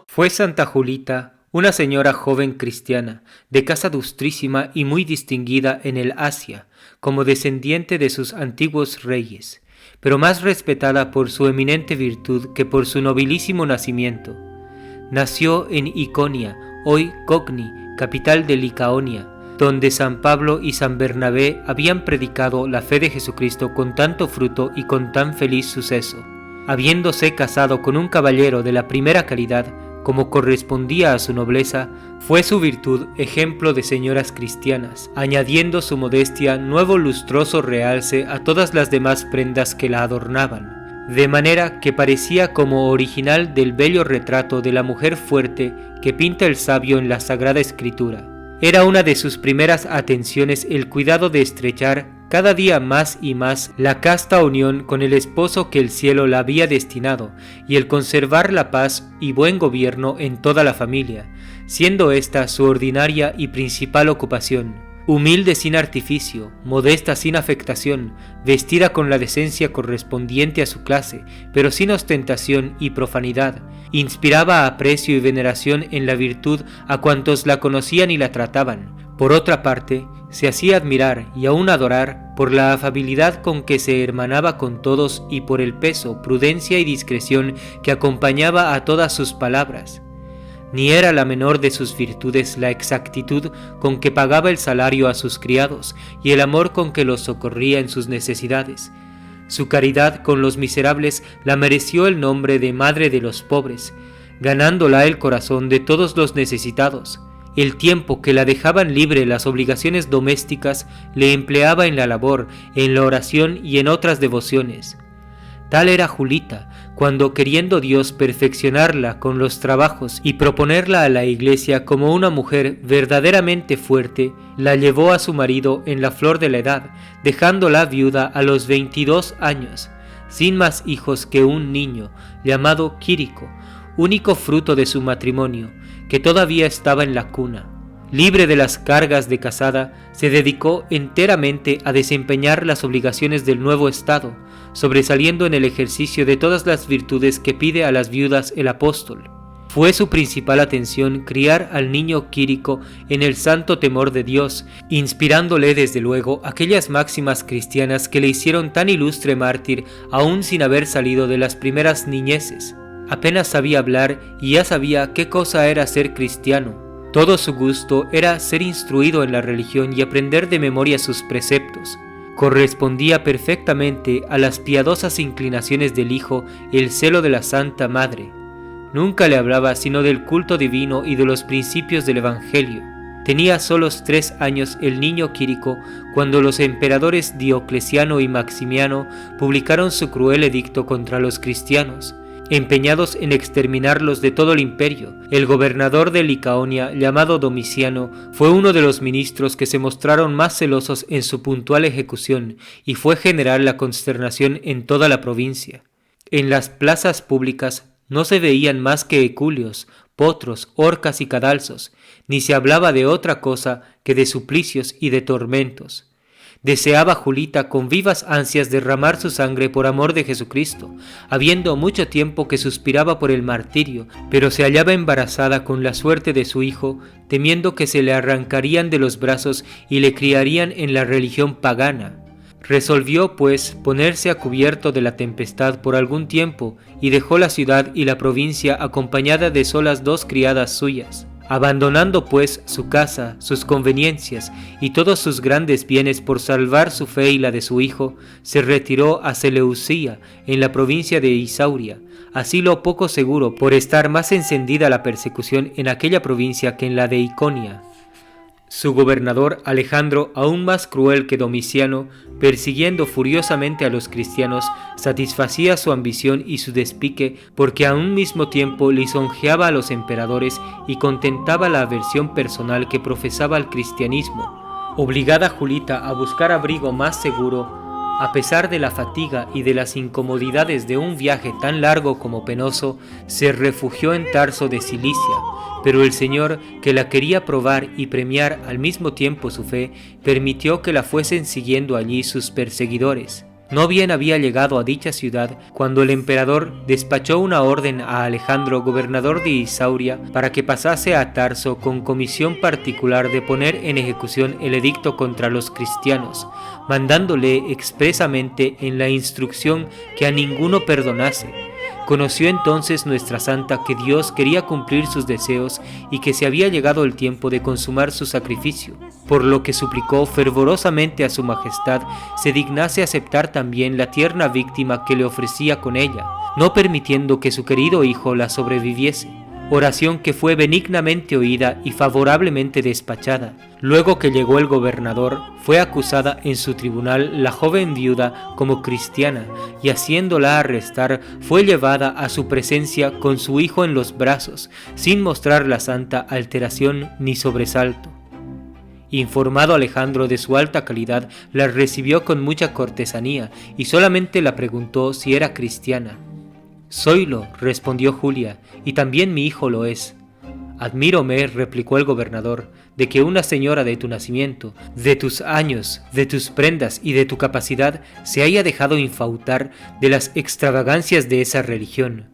Fue Santa Julita una señora joven cristiana, de casa ilustrísima y muy distinguida en el Asia, como descendiente de sus antiguos reyes, pero más respetada por su eminente virtud que por su nobilísimo nacimiento. Nació en Iconia, hoy Cogni, capital de Licaonia, donde San Pablo y San Bernabé habían predicado la fe de Jesucristo con tanto fruto y con tan feliz suceso. Habiéndose casado con un caballero de la primera calidad, como correspondía a su nobleza, fue su virtud ejemplo de señoras cristianas, añadiendo su modestia nuevo lustroso realce a todas las demás prendas que la adornaban, de manera que parecía como original del bello retrato de la mujer fuerte que pinta el sabio en la Sagrada Escritura. Era una de sus primeras atenciones el cuidado de estrechar cada día más y más la casta unión con el esposo que el cielo la había destinado, y el conservar la paz y buen gobierno en toda la familia, siendo esta su ordinaria y principal ocupación. Humilde sin artificio, modesta sin afectación, vestida con la decencia correspondiente a su clase, pero sin ostentación y profanidad, inspiraba aprecio y veneración en la virtud a cuantos la conocían y la trataban. Por otra parte, se hacía admirar y aún adorar por la afabilidad con que se hermanaba con todos y por el peso, prudencia y discreción que acompañaba a todas sus palabras. Ni era la menor de sus virtudes la exactitud con que pagaba el salario a sus criados y el amor con que los socorría en sus necesidades. Su caridad con los miserables la mereció el nombre de Madre de los Pobres, ganándola el corazón de todos los necesitados. El tiempo que la dejaban libre las obligaciones domésticas le empleaba en la labor, en la oración y en otras devociones. Tal era Julita, cuando queriendo Dios perfeccionarla con los trabajos y proponerla a la Iglesia como una mujer verdaderamente fuerte, la llevó a su marido en la flor de la edad, dejándola viuda a los 22 años, sin más hijos que un niño, llamado Quirico, único fruto de su matrimonio, que todavía estaba en la cuna. Libre de las cargas de casada, se dedicó enteramente a desempeñar las obligaciones del nuevo estado, sobresaliendo en el ejercicio de todas las virtudes que pide a las viudas el apóstol. Fue su principal atención criar al niño Quirico en el santo temor de Dios, inspirándole desde luego aquellas máximas cristianas que le hicieron tan ilustre mártir aún sin haber salido de las primeras niñeces. Apenas sabía hablar y ya sabía qué cosa era ser cristiano. Todo su gusto era ser instruido en la religión y aprender de memoria sus preceptos. Correspondía perfectamente a las piadosas inclinaciones del Hijo el celo de la Santa Madre. Nunca le hablaba sino del culto divino y de los principios del Evangelio. Tenía solos 3 años el niño Quirico cuando los emperadores Diocleciano y Maximiano publicaron su cruel edicto contra los cristianos, empeñados en exterminarlos de todo el imperio. El gobernador de Licaonia, llamado Domiciano, fue uno de los ministros que se mostraron más celosos en su puntual ejecución, y fue general la consternación en toda la provincia. En las plazas públicas no se veían más que eculios, potros, horcas y cadalsos, ni se hablaba de otra cosa que de suplicios y de tormentos. Deseaba Julita con vivas ansias derramar su sangre por amor de Jesucristo, habiendo mucho tiempo que suspiraba por el martirio, pero se hallaba embarazada con la suerte de su hijo, temiendo que se le arrancarían de los brazos y le criarían en la religión pagana. Resolvió, pues, ponerse a cubierto de la tempestad por algún tiempo y dejó la ciudad y la provincia acompañada de solas 2 criadas suyas. Abandonando pues su casa, sus conveniencias y todos sus grandes bienes por salvar su fe y la de su hijo, se retiró a Seleucia, en la provincia de Isauria, asilo poco seguro por estar más encendida la persecución en aquella provincia que en la de Iconia. Su gobernador Alejandro, aún más cruel que Domiciano, persiguiendo furiosamente a los cristianos, satisfacía su ambición y su despique, porque a un mismo tiempo lisonjeaba a los emperadores y contentaba la aversión personal que profesaba al cristianismo. Obligada Julita a buscar abrigo más seguro, A pesar de la fatiga y de las incomodidades de un viaje tan largo como penoso, se refugió en Tarso de Cilicia, pero el Señor, que la quería probar y premiar al mismo tiempo su fe, permitió que la fuesen siguiendo allí sus perseguidores. No bien había llegado a dicha ciudad cuando el emperador despachó una orden a Alejandro, gobernador de Isauria, para que pasase a Tarso con comisión particular de poner en ejecución el edicto contra los cristianos, mandándole expresamente en la instrucción que a ninguno perdonase. Conoció entonces nuestra santa que Dios quería cumplir sus deseos y que se había llegado el tiempo de consumar su sacrificio, por lo que suplicó fervorosamente a su majestad se dignase aceptar también la tierna víctima que le ofrecía con ella, no permitiendo que su querido hijo la sobreviviese. Oración que fue benignamente oída y favorablemente despachada. Luego que llegó el gobernador, fue acusada en su tribunal la joven viuda como cristiana, y haciéndola arrestar, fue llevada a su presencia con su hijo en los brazos, sin mostrar la santa alteración ni sobresalto. Informado Alejandro de su alta calidad, la recibió con mucha cortesanía, y solamente la preguntó si era cristiana. «Soylo», respondió Julia, «y también mi hijo lo es». «Admírome», replicó el gobernador, «de que una señora de tu nacimiento, de tus años, de tus prendas y de tu capacidad se haya dejado infautar de las extravagancias de esa religión».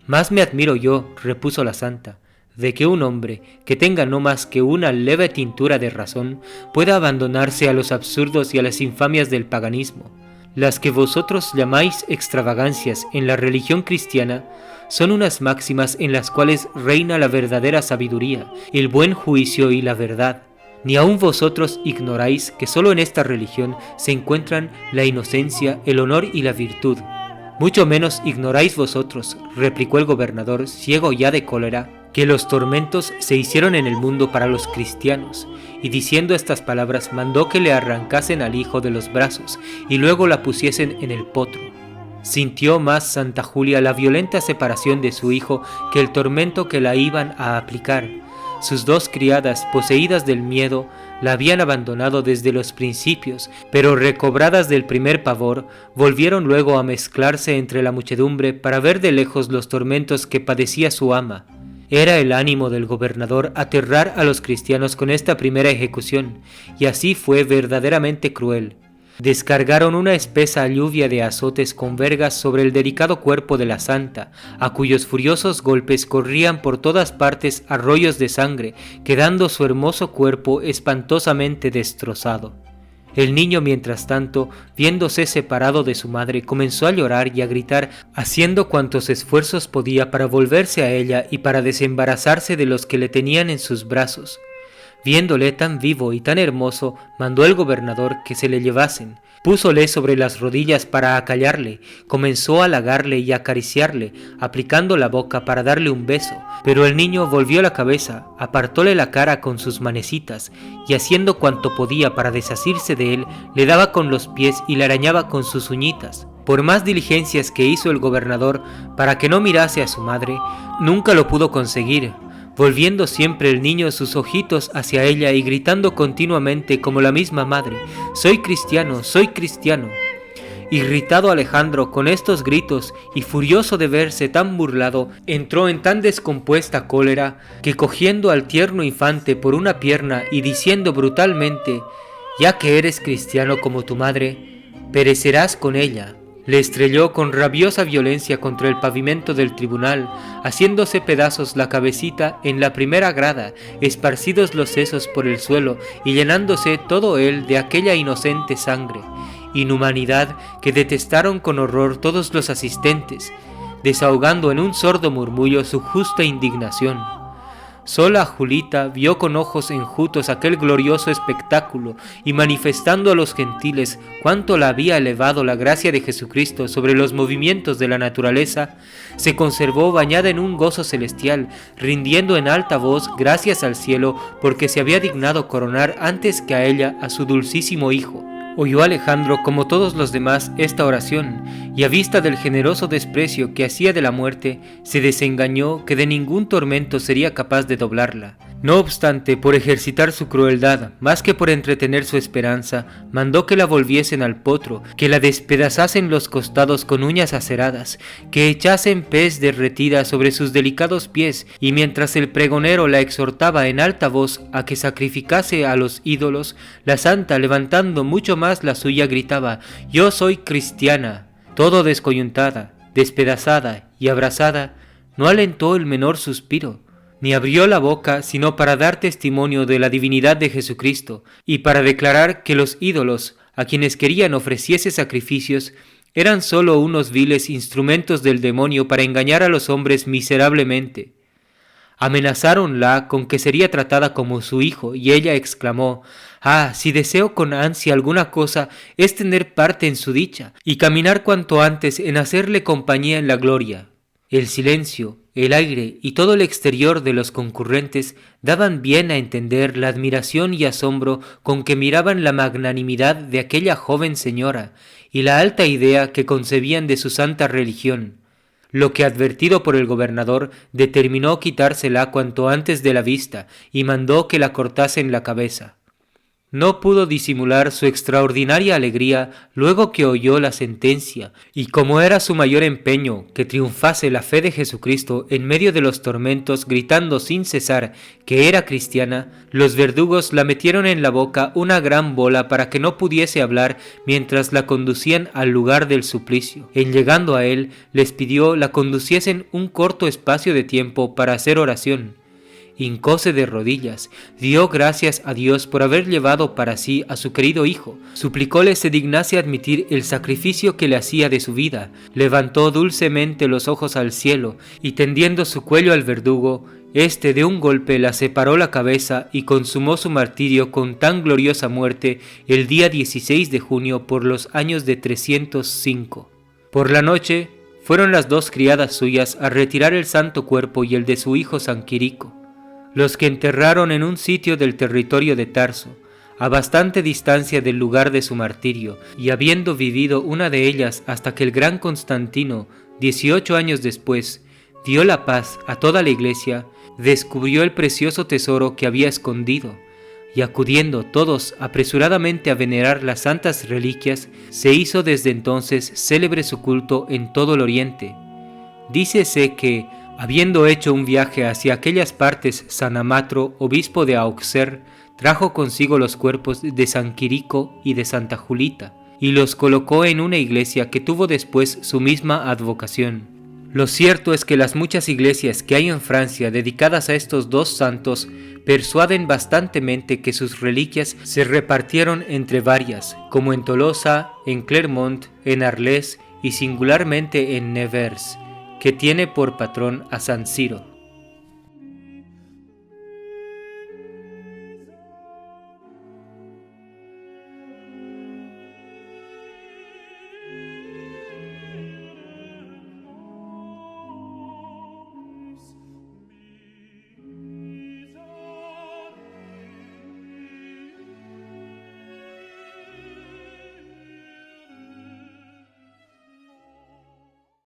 «Más me admiro yo», repuso la santa, «de que un hombre que tenga no más que una leve tintura de razón pueda abandonarse a los absurdos y a las infamias del paganismo. Las que vosotros llamáis extravagancias en la religión cristiana son unas máximas en las cuales reina la verdadera sabiduría, el buen juicio y la verdad. Ni aun vosotros ignoráis que solo en esta religión se encuentran la inocencia, el honor y la virtud. Mucho menos ignoráis vosotros, replicó el gobernador, ciego ya de cólera, que los tormentos se hicieron en el mundo para los cristianos, y diciendo estas palabras mandó que le arrancasen al hijo de los brazos y luego la pusiesen en el potro. Sintió más Santa Julia la violenta separación de su hijo que el tormento que la iban a aplicar. Sus dos criadas, poseídas del miedo, la habían abandonado desde los principios, pero recobradas del primer pavor, volvieron luego a mezclarse entre la muchedumbre para ver de lejos los tormentos que padecía su ama. Era el ánimo del gobernador aterrar a los cristianos con esta primera ejecución, y así fue verdaderamente cruel. Descargaron una espesa lluvia de azotes con vergas sobre el delicado cuerpo de la santa, a cuyos furiosos golpes corrían por todas partes arroyos de sangre, quedando su hermoso cuerpo espantosamente destrozado. El niño, mientras tanto, viéndose separado de su madre, comenzó a llorar y a gritar, haciendo cuantos esfuerzos podía para volverse a ella y para desembarazarse de los que le tenían en sus brazos. Viéndole tan vivo y tan hermoso, mandó el gobernador que se le llevasen. Púsole sobre las rodillas para acallarle, comenzó a halagarle y acariciarle, aplicando la boca para darle un beso, pero el niño volvió la cabeza, apartóle la cara con sus manecitas, y haciendo cuanto podía para desasirse de él, le daba con los pies y le arañaba con sus uñitas. Por más diligencias que hizo el gobernador para que no mirase a su madre, nunca lo pudo conseguir, volviendo siempre el niño sus ojitos hacia ella y gritando continuamente como la misma madre, «Soy cristiano, soy cristiano». Irritado Alejandro con estos gritos y furioso de verse tan burlado, entró en tan descompuesta cólera que cogiendo al tierno infante por una pierna y diciendo brutalmente, «Ya que eres cristiano como tu madre, perecerás con ella», le estrelló con rabiosa violencia contra el pavimento del tribunal, haciéndose pedazos la cabecita en la primera grada, esparcidos los sesos por el suelo y llenándose todo él de aquella inocente sangre, inhumanidad que detestaron con horror todos los asistentes, desahogando en un sordo murmullo su justa indignación. Sola Julita vio con ojos enjutos aquel glorioso espectáculo y manifestando a los gentiles cuánto la había elevado la gracia de Jesucristo sobre los movimientos de la naturaleza, se conservó bañada en un gozo celestial, rindiendo en alta voz gracias al cielo porque se había dignado coronar antes que a ella a su dulcísimo hijo. Oyó Alejandro, como todos los demás, esta oración, y a vista del generoso desprecio que hacía de la muerte, se desengañó que de ningún tormento sería capaz de doblarla. No obstante, por ejercitar su crueldad, más que por entretener su esperanza, mandó que la volviesen al potro, que la despedazasen los costados con uñas aceradas, que echasen pez derretida sobre sus delicados pies, y mientras el pregonero la exhortaba en alta voz a que sacrificase a los ídolos, la santa, levantando mucho más la suya, gritaba: «Yo soy cristiana». Todo descoyuntada, despedazada y abrasada, no alentó el menor suspiro, ni abrió la boca sino para dar testimonio de la divinidad de Jesucristo y para declarar que los ídolos, a quienes querían ofreciese sacrificios, eran sólo unos viles instrumentos del demonio para engañar a los hombres miserablemente. Amenazáronla con que sería tratada como su hijo, y ella exclamó: «Ah, si deseo con ansia alguna cosa, es tener parte en su dicha, y caminar cuanto antes en hacerle compañía en la gloria». El silencio, el aire y todo el exterior de los concurrentes daban bien a entender la admiración y asombro con que miraban la magnanimidad de aquella joven señora y la alta idea que concebían de su santa religión, lo que, advertido por el gobernador, determinó quitársela cuanto antes de la vista y mandó que la cortasen la cabeza. No pudo disimular su extraordinaria alegría luego que oyó la sentencia, y como era su mayor empeño que triunfase la fe de Jesucristo en medio de los tormentos, gritando sin cesar que era cristiana, los verdugos la metieron en la boca una gran bola para que no pudiese hablar mientras la conducían al lugar del suplicio. En llegando a él, les pidió la conduciesen un corto espacio de tiempo para hacer oración. Hincóse de rodillas, dio gracias a Dios por haber llevado para sí a su querido hijo, suplicóle se dignase admitir el sacrificio que le hacía de su vida, levantó dulcemente los ojos al cielo y, tendiendo su cuello al verdugo, éste de un golpe la separó la cabeza y consumó su martirio con tan gloriosa muerte el día 16 de junio por los años de 305. Por la noche fueron las dos criadas suyas a retirar el santo cuerpo y el de su hijo San Quirico, los que enterraron en un sitio del territorio de Tarso, a bastante distancia del lugar de su martirio, y habiendo vivido una de ellas hasta que el gran Constantino, 18 años después, dio la paz a toda la iglesia, descubrió el precioso tesoro que había escondido, y acudiendo todos apresuradamente a venerar las santas reliquias, se hizo desde entonces célebre su culto en todo el oriente. Dícese que, habiendo hecho un viaje hacia aquellas partes, San Amatro, obispo de Auxerre, trajo consigo los cuerpos de San Quirico y de Santa Julita, y los colocó en una iglesia que tuvo después su misma advocación. Lo cierto es que las muchas iglesias que hay en Francia dedicadas a estos dos santos persuaden bastantemente que sus reliquias se repartieron entre varias, como en Tolosa, en Clermont, en Arles y singularmente en Nevers, que tiene por patrón a San Ciro.